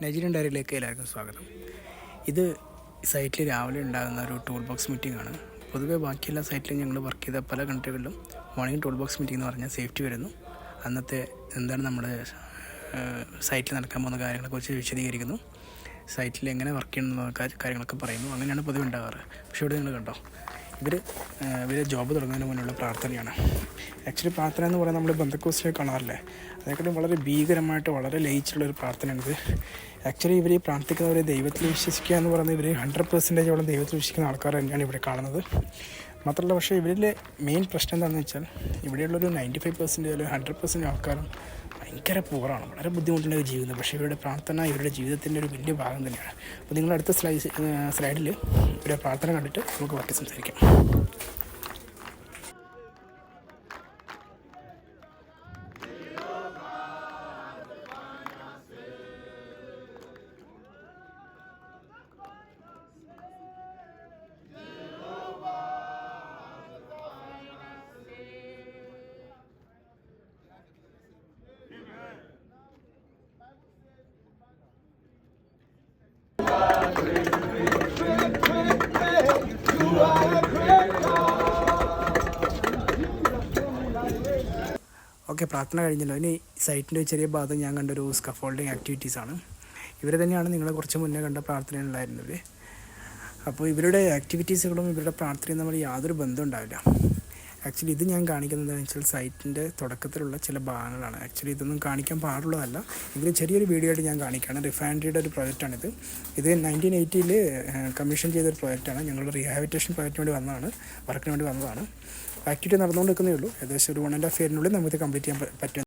Nigerian ഡയറിയിലേക്ക് എല്ലാവർക്കും സ്വാഗതം. ഇത് സൈറ്റിൽ രാവിലെ ഉണ്ടാകുന്ന ഒരു ടൂൾ ബോക്സ് മീറ്റിംഗ് ആണ്. പൊതുവെ ബാക്കിയെല്ലാ സൈറ്റിലും ഞങ്ങൾ വർക്ക് ചെയ്ത പല കൺട്രികളിലും മോർണിംഗ് ടൂൾ ബോക്സ് മീറ്റിംഗ് എന്ന് പറഞ്ഞാൽ സേഫ്റ്റി വരുന്നു. അന്നത്തെ എന്താണ് നമ്മുടെ സൈറ്റിൽ നടക്കാൻ പോകുന്ന കാര്യങ്ങളെക്കുറിച്ച് വിശദീകരിക്കുന്നു, സൈറ്റിൽ എങ്ങനെ വർക്ക് ചെയ്യുന്ന കാര്യങ്ങളൊക്കെ പറയുന്നു. അങ്ങനെയാണ് പൊതുവെ ഉണ്ടാകാറ്. പക്ഷേ ഇവിടെ നിങ്ങൾ കണ്ടോ, ഇവർ ജോബ് തുടങ്ങുന്നതിന് മുന്നുള്ള പ്രാർത്ഥനയാണ്. ആക്ച്വലി പ്രാർത്ഥന എന്ന് പറയുന്നത് നമ്മൾ ബന്ധക്കോസ്റ്റിൽ കാണാറില്ലേ, അതേക്കാളും വളരെ ഭീകരമായിട്ട് വളരെ ലയിച്ചുള്ളൊരു പ്രാർത്ഥനയാണിത്. ആക്ച്വലി ഇവർ ഈ പ്രാർത്ഥിക്കുന്നവരെ ദൈവത്തിൽ വിശ്വസിക്കുക എന്ന് പറയുന്നത് ഇവർ 100% ദൈവത്തിൽ വിശ്വസിക്കുന്ന ആൾക്കാർ തന്നെയാണ് ഇവിടെ കാണുന്നത്. മാത്രമല്ല, പക്ഷേ ഇവരിലെ മെയിൻ പ്രശ്നം എന്താണെന്ന് വെച്ചാൽ ഇവിടെയുള്ളൊരു 95% അല്ലെങ്കിൽ 100% ആൾക്കാരും ഭയങ്കര പൂറാണ്, വളരെ ബുദ്ധിമുട്ടുള്ള ജീവിതം. പക്ഷേ ഇവരുടെ പ്രാർത്ഥന ഇവരുടെ ജീവിതത്തിൻ്റെ ഒരു വലിയ ഭാഗം തന്നെയാണ്. അപ്പോൾ നിങ്ങൾ അടുത്ത സ്ലൈഡിൽ ഇവരുടെ പ്രാർത്ഥന കണ്ടിട്ട് നമുക്ക് ബാക്കി സംസാരിക്കാം. ഓക്കെ, പ്രാർത്ഥന കഴിഞ്ഞല്ലോ. ഇനി സൈറ്റിൻ്റെ ചെറിയ ഭാഗത്ത് ഞാൻ കണ്ടൊരു സ്കഫോൾഡിങ് ആക്ടിവിറ്റീസാണ്. ഇവർ തന്നെയാണ് നിങ്ങളെ കുറച്ച് മുന്നേ കണ്ട പ്രാർത്ഥനയുണ്ടായിരുന്നത്. അപ്പോൾ ഇവരുടെ ആക്ടിവിറ്റീസുകളും ഇവരുടെ പ്രാർത്ഥനയും തമ്മിൽ യാതൊരു ബന്ധം ഉണ്ടാവില്ല. ആക്ച്വലി ഇത് ഞാൻ കാണിക്കുന്നത് എന്താണെന്ന് വെച്ചാൽ സൈറ്റിൻ്റെ തുടക്കത്തിലുള്ള ചില ഭാഗങ്ങളാണ്. ആക്ച്വലി ഇതൊന്നും കാണിക്കാൻ പാടുള്ളതല്ല, എങ്കിലും ചെറിയൊരു വീഡിയോ ആയിട്ട് ഞാൻ കാണിക്കുകയാണ്. റിഫൈനറിയുടെ ഒരു പ്രോജക്റ്റാണിത്. ഇത് 1980 കമ്മീഷൻ ചെയ്തൊരു പ്രോജക്റ്റാണ്. ഞങ്ങളുടെ റീഹാബിറ്റേഷൻ പ്രോജക്റ്റിന് വേണ്ടി വന്നതാണ്, വർക്കിന് വേണ്ടി വന്നതാണ്. ആക്ടിവിറ്റി നടന്നുകൊണ്ടിരിക്കുന്നേ ഉള്ളൂ. ഏകദേശം ഒരു 1.5 ഇയറിനുള്ളിൽ നമുക്ക് കംപ്ലീറ്റ് ചെയ്യാൻ പറ്റും.